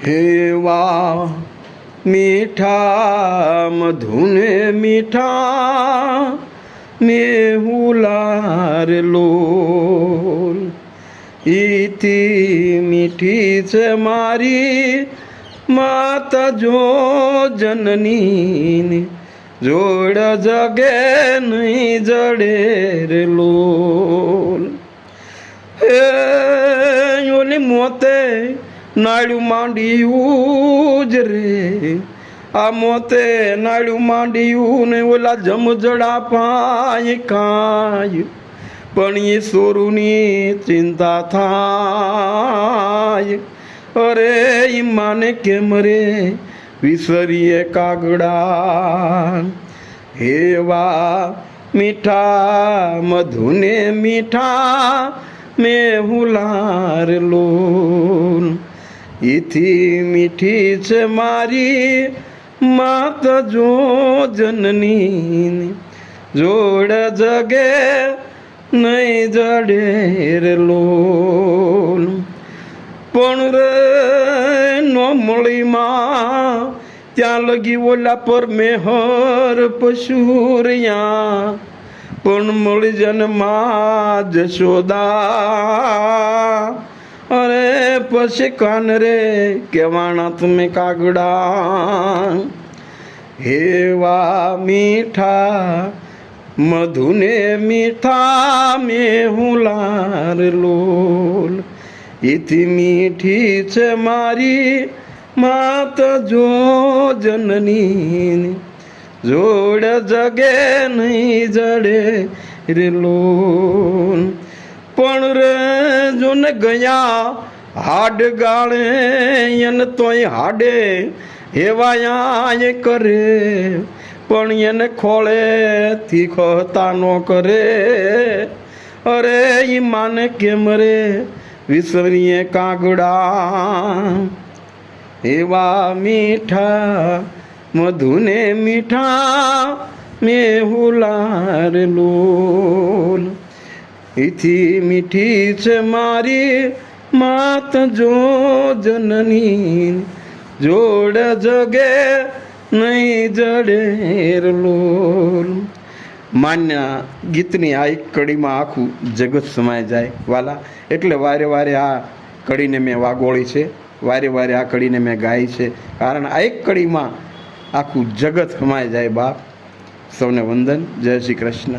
हेवा मीठा मधुने मीठा मेहुलार लोल इति मीठी से मारी माता जो जननी जोड़ जगे नहीं जड़े रे लोल हे ओली मोते नाड़ू मांडियूं रे आ मोते नाड़ू मांडियूं ने ओला जमजड़ा पाय काय पण ये सोरूनी चिंता थाय अरे ई माने के मरे विसरिए कागड़ा हेवा मीठा मधुने मीठा मेहुलार लोल इथी मीठी से मारी मात जो जननी जोड़ जगे नहीं जड़े रे लोल पण रे नो मળી માં ત્યાં લગી ઓલા પર મેહર પશુરિયા પણ મળી જન્મા જશોદા અરે પછી કાન રે કેવાણા તમે કાગડા हेवा मीठा मधुने मीठा मेहुलार लोल इति मीठी छे मारी मात जो जननी जोड़ जगे नहीं जड़े रे लोल पण रे जो ने गया हाड गाळे एन तोय हाडे हेवाया ये करे पण एने खोले तीखता नो करे अरे ई माने के मरे विसरिए कागड़ा हेवा मीठा मधुने मीठा मेहुलार लोल इथी मीठी से मारी मात जो जननी जोड़ जगे नहीं जड़े लोल मान्य गीतनी आ एक कड़ी में आखू जगत समाय जाए वाला एटले वारे वारे आ कड़ी ने मैं वागोળી છે वारे वारे आ कड़ी ने मैं गाई છે कारण आ एक कड़ी में आखू जगत समाय जाए बाप सौने वंदन जय श्री कृष्ण।